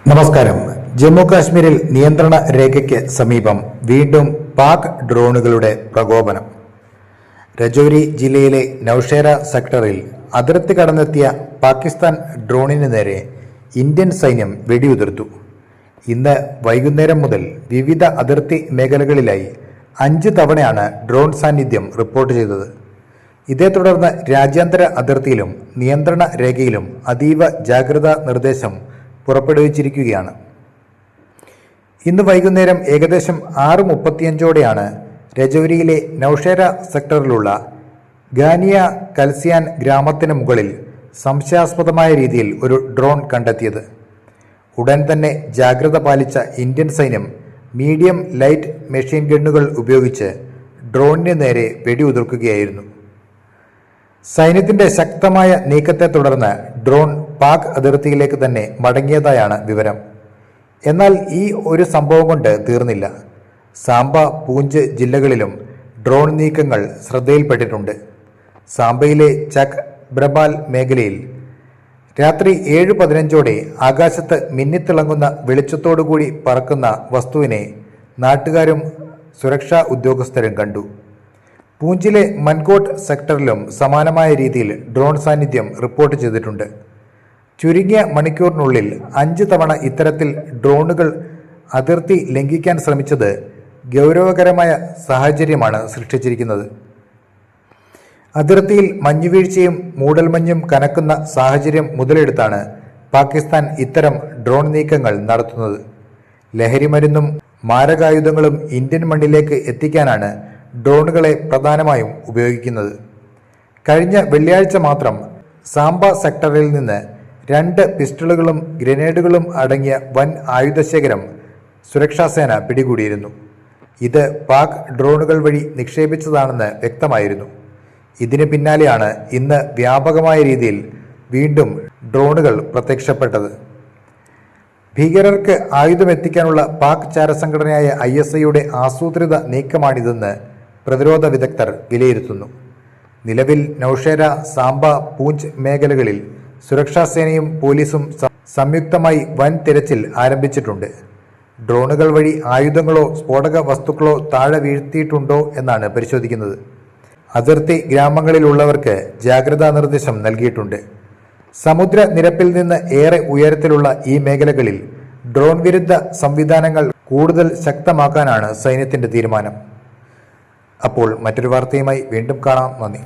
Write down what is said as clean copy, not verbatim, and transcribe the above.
നമസ്കാരം. ജമ്മു കാശ്മീരിൽ നിയന്ത്രണ രേഖയ്ക്ക് സമീപം വീണ്ടും പാക് ഡ്രോണുകളുടെ പ്രകോപനം. രജൌരി ജില്ലയിലെ നൌഷേര സെക്ടറിൽ അതിർത്തി കടന്നെത്തിയ പാകിസ്ഥാൻ ഡ്രോണിന് നേരെ ഇന്ത്യൻ സൈന്യം വെടിയുതിർത്തു. ഇന്ന് വൈകുന്നേരം മുതൽ വിവിധ അതിർത്തി മേഖലകളിലായി 5 തവണയാണ് ഡ്രോൺ സാന്നിധ്യം റിപ്പോർട്ട് ചെയ്തത്. ഇതേ തുടർന്ന് രാജ്യാന്തര അതിർത്തിയിലും നിയന്ത്രണ രേഖയിലും അതീവ ജാഗ്രതാ നിർദ്ദേശം പുറപ്പെടുവിച്ചിരിക്കുകയാണ്. ഇന്ന് വൈകുന്നേരം ഏകദേശം 6:35ഓടെയാണ് രജൌരിയിലെ നൌഷേര സെക്ടറിലുള്ള ഗാനിയ കൽസിയാൻ ഗ്രാമത്തിന് മുകളിൽ സംശയാസ്പദമായ രീതിയിൽ ഒരു ഡ്രോൺ കണ്ടെത്തിയത്. ഉടൻ തന്നെ ജാഗ്രത പാലിച്ച ഇന്ത്യൻ സൈന്യം മീഡിയം ലൈറ്റ് മെഷീൻ ഗണ്ണുകൾ ഉപയോഗിച്ച് ഡ്രോണിന് നേരെ വെടിയുതിർക്കുകയായിരുന്നു. സൈന്യത്തിന്റെ ശക്തമായ നീക്കത്തെ തുടർന്ന് ഡ്രോൺ പാക് അതിർത്തിയിലേക്ക് തന്നെ മടങ്ങിയതായാണ് വിവരം. എന്നാൽ ഈ ഒരു സംഭവം കൊണ്ട് തീർന്നില്ല. സാംബ, പൂഞ്ച് ജില്ലകളിലും ഡ്രോൺ നീക്കങ്ങൾ ശ്രദ്ധയിൽപ്പെട്ടിട്ടുണ്ട്. സാംബയിലെ ചക് ബ്രബാൽ മേഖലയിൽ രാത്രി 7:15ഓടെ ആകാശത്ത് മിന്നിത്തിളങ്ങുന്ന വെളിച്ചത്തോടുകൂടി പറക്കുന്ന വസ്തുവിനെ നാട്ടുകാരും സുരക്ഷാ ഉദ്യോഗസ്ഥരും കണ്ടു. പൂഞ്ചിലെ മൻകോട്ട് സെക്ടറിലും സമാനമായ രീതിയിൽ ഡ്രോൺ സാന്നിധ്യം റിപ്പോർട്ട് ചെയ്തിട്ടുണ്ട്. ചുരുങ്ങിയ മണിക്കൂറിനുള്ളിൽ 5 തവണ ഇത്തരത്തിൽ ഡ്രോണുകൾ അതിർത്തി ലംഘിക്കാൻ ശ്രമിച്ചത് ഗൗരവകരമായ സാഹചര്യമാണ് സൃഷ്ടിച്ചിരിക്കുന്നത്. അതിർത്തിയിൽ മഞ്ഞുവീഴ്ചയും മൂടൽമഞ്ഞും കനക്കുന്ന സാഹചര്യം മുതലെടുത്താണ് പാകിസ്ഥാൻ ഇത്തരം ഡ്രോൺ നീക്കങ്ങൾ നടത്തുന്നത്. ലഹരിമരുന്നും മാരകായുധങ്ങളും ഇന്ത്യൻ മണ്ണിലേക്ക് എത്തിക്കാനാണ് ഡ്രോണുകളെ പ്രധാനമായും ഉപയോഗിക്കുന്നത്. കഴിഞ്ഞ വെള്ളിയാഴ്ച മാത്രം സാംബ സെക്ടറിൽ നിന്ന് 2 പിസ്റ്റളുകളും ഗ്രനേഡുകളും അടങ്ങിയ വൻ ആയുധശേഖരം സുരക്ഷാസേന പിടികൂടിയിരുന്നു. ഇത് പാക് ഡ്രോണുകൾ വഴി നിക്ഷേപിച്ചതാണെന്ന് വ്യക്തമായിരുന്നു. ഇതിന് പിന്നാലെയാണ് ഇന്ന് വ്യാപകമായ രീതിയിൽ വീണ്ടും ഡ്രോണുകൾ പ്രത്യക്ഷപ്പെട്ടത്. ഭീകരർക്ക് ആയുധമെത്തിക്കാനുള്ള പാക് ചാരസംഘടനയായ ISIയുടെ ആസൂത്രിത നീക്കമാണിതെന്ന് പ്രതിരോധ വിദഗ്ധർ വിലയിരുത്തുന്നു. നിലവിൽ നൌഷേര, സാംബ, പൂഞ്ച് മേഖലകളിൽ സുരക്ഷാസേനയും പോലീസും സംയുക്തമായി വൻ തിരച്ചിൽ ആരംഭിച്ചിട്ടുണ്ട്. ഡ്രോണുകൾ വഴി ആയുധങ്ങളോ സ്ഫോടക വസ്തുക്കളോ താഴെ വീഴ്ത്തിയിട്ടുണ്ടോ എന്നാണ് പരിശോധിക്കുന്നത്. അതിർത്തി ഗ്രാമങ്ങളിലുള്ളവർക്ക് ജാഗ്രതാ നിർദ്ദേശം നൽകിയിട്ടുണ്ട്. സമുദ്രനിരപ്പിൽ നിന്ന് ഏറെ ഉയരത്തിലുള്ള ഈ മേഖലകളിൽ ഡ്രോൺ വിരുദ്ധ സംവിധാനങ്ങൾ കൂടുതൽ ശക്തമാക്കാനാണ് സൈന്യത്തിന്റെ തീരുമാനം. അപ്പോൾ മറ്റൊരു വാർത്തയുമായി വീണ്ടും കാണാം. നന്ദി.